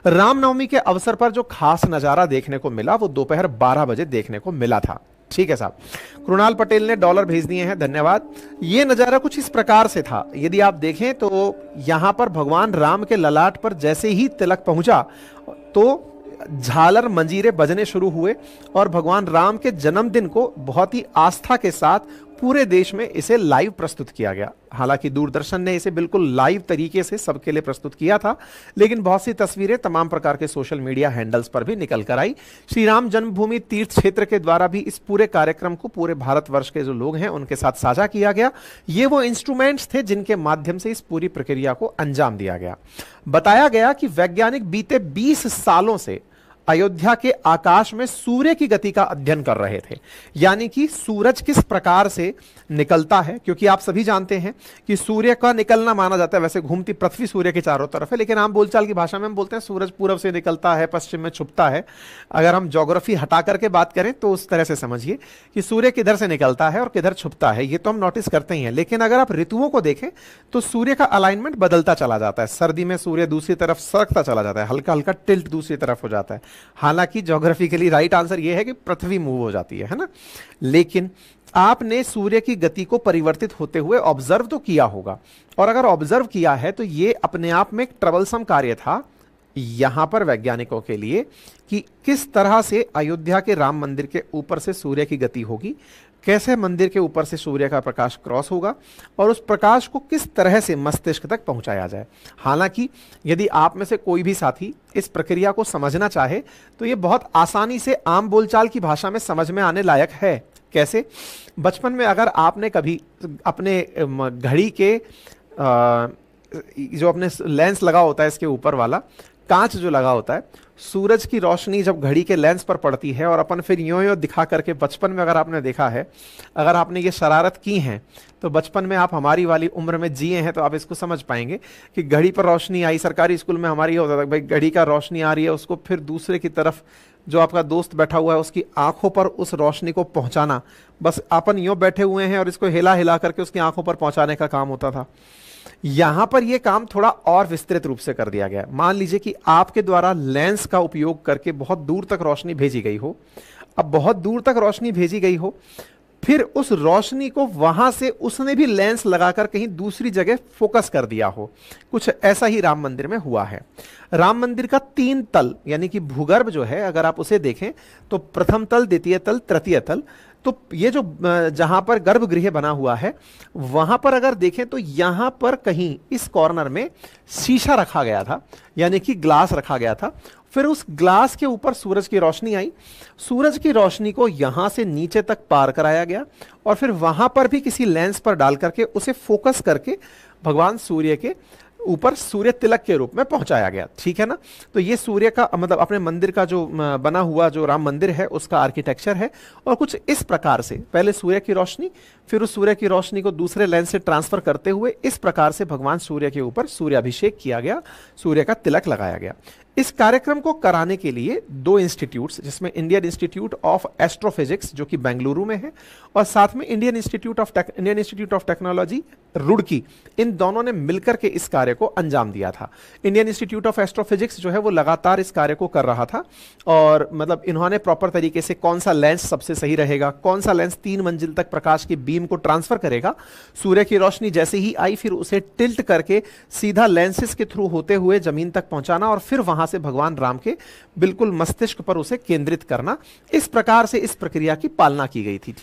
रामनवमी के अवसर पर जो खास नजारा देखने को मिला वो दोपहर 12 बजे देखने को मिला था। ठीक है साहब। कृणाल पटेल ने डॉलर भेज दिए हैं, धन्यवाद। ये नजारा कुछ इस प्रकार से था, यदि आप देखें तो यहां पर भगवान राम के ललाट पर जैसे ही तिलक पहुंचा तो झालर मंजीरे बजने शुरू हुए और भगवान राम के जन्मदिन को बहुत ही आस्था के साथ पूरे देश में इसे लाइव प्रस्तुत किया गया। हालांकि दूरदर्शन ने इसे बिल्कुल लाइव तरीके से सबके लिए प्रस्तुत किया था, लेकिन बहुत सी तस्वीरें तमाम प्रकार के सोशल मीडिया हैंडल्स पर भी निकल कर आई। श्री राम जन्मभूमि तीर्थ क्षेत्र के द्वारा भी इस पूरे कार्यक्रम को पूरे भारतवर्ष के जो लोग हैं उनके साथ साझा किया गया। ये वो इंस्ट्रूमेंट्स थे जिनके माध्यम से इस पूरी प्रक्रिया को अंजाम दिया गया। बताया गया कि वैज्ञानिक बीते 20 सालों से अयोध्या के आकाश में सूर्य की गति का अध्ययन कर रहे थे, यानी कि सूरज किस प्रकार से निकलता है, क्योंकि आप सभी जानते हैं कि सूर्य का निकलना माना जाता है, वैसे घूमती पृथ्वी सूर्य के चारों तरफ है, लेकिन आम बोलचाल की भाषा में हम बोलते हैं सूरज पूरब से निकलता है, पश्चिम में छुपता है। अगर हम ज्योग्राफी हटा करके बात करें तो उस तरह से समझिए कि सूर्य किधर से निकलता है और किधर छुपता है, ये तो हम नोटिस करते ही हैं। लेकिन अगर आप ऋतुओं को देखें तो सूर्य का अलाइनमेंट बदलता चला जाता है। सर्दी में सूर्य दूसरी तरफ सरकता चला जाता है, हल्का हल्का टिल्ट दूसरी तरफ हो जाता है। हालांकि ज्योग्राफिकली राइट आंसर यह है कि पृथ्वी मूव हो जाती है ना। लेकिन आपने सूर्य की गति को परिवर्तित होते हुए ऑब्जर्व तो किया होगा, और अगर ऑब्जर्व किया है तो यह अपने आप में एक ट्रबलसम कार्य था यहां पर वैज्ञानिकों के लिए कि किस तरह से अयोध्या के राम मंदिर के ऊपर से सूर्य की गति होगी, कैसे मंदिर के ऊपर से सूर्य का प्रकाश क्रॉस होगा और उस प्रकाश को किस तरह से मस्तिष्क तक पहुंचाया जाए। हालांकि यदि आप में से कोई भी साथी इस प्रक्रिया को समझना चाहे तो यह बहुत आसानी से आम बोलचाल की भाषा में समझ में आने लायक है। कैसे? बचपन में अगर आपने कभी अपने घड़ी के जो अपने लेंस लगा होता है, इसके ऊपर वाला कांच जो लगा होता है, सूरज की रोशनी जब घड़ी के लेंस पर पड़ती है और अपन फिर यूं यूं दिखा करके, बचपन में अगर आपने देखा है, अगर आपने ये शरारत की है तो बचपन में आप हमारी वाली उम्र में जिए हैं तो आप इसको समझ पाएंगे कि घड़ी पर रोशनी आई। सरकारी स्कूल में हमारी ये होता था, भाई घड़ी का रोशनी आ रही है, उसको फिर दूसरे की तरफ जो आपका दोस्त बैठा हुआ है उसकी आंखों पर उस रोशनी को पहुंचाना। बस अपन यूं बैठे हुए हैं और इसको हिला हिला करके उसकी आंखों पर पहुंचाने का काम होता था। यहां पर यह काम थोड़ा और विस्तृत रूप से कर दिया गया। मान लीजिए कि आपके द्वारा लेंस का उपयोग करके बहुत दूर तक रोशनी भेजी गई हो। अब बहुत दूर तक रोशनी भेजी गई हो, फिर उस रोशनी को वहां से उसने भी लेंस लगाकर कहीं दूसरी जगह फोकस कर दिया हो। कुछ ऐसा ही राम मंदिर में हुआ है। राम मंदिर का 3 तल यानी कि भूगर्भ जो है, अगर आप उसे देखें तो प्रथम तल, द्वितीय तल, तृतीय तल, तो ये जो जहां पर गर्भगृह बना हुआ है वहां पर अगर देखें तो यहां पर कहीं इस कॉर्नर में शीशा रखा गया था, यानी कि ग्लास रखा गया था। फिर उस ग्लास के ऊपर सूरज की रोशनी आई, सूरज की रोशनी को यहां से नीचे तक पार कराया गया और फिर वहां पर भी किसी लेंस पर डाल करके उसे फोकस करके भगवान सूर्य के ऊपर सूर्य तिलक के रूप में पहुंचाया गया। ठीक है ना। तो ये सूर्य का मतलब अपने मंदिर का जो बना हुआ जो राम मंदिर है उसका आर्किटेक्चर है, और कुछ इस प्रकार से पहले सूर्य की रोशनी, फिर उस सूर्य की रोशनी को दूसरे लेंस से ट्रांसफर करते हुए इस प्रकार से भगवान सूर्य के ऊपर सूर्याभिषेक किया गया, सूर्य का तिलक लगाया गया। इस कार्यक्रम को कराने के लिए 2 इंस्टीट्यूट्स, जिसमें इंडियन इंस्टीट्यूट ऑफ एस्ट्रोफिजिक्स जो कि बेंगलुरु में है और साथ में Indian Institute of Technology Roorkee, इन दोनों ने मिलकर के इस कार्य को अंजाम दिया था। इंडियन इंस्टीट्यूट ऑफ एस्ट्रोफिजिक्स जो है वो लगातार इस कार्य को कर रहा था, और मतलब इन्होंने प्रॉपर तरीके से कौन सा लेंस सबसे सही रहेगा, कौन सा लेंस 3 मंजिल तक प्रकाश की बीम को ट्रांसफर करेगा, सूर्य की रोशनी जैसे ही आई फिर उसे टिल्ट करके सीधा लेंसेस के थ्रू होते हुए जमीन तक पहुंचाना और फिर वहां से भगवान राम के बिल्कुल मस्तिष्क पर उसे केंद्रित करना। इस प्रकार से इस प्रक्रिया की पालना की गई थी। ठीक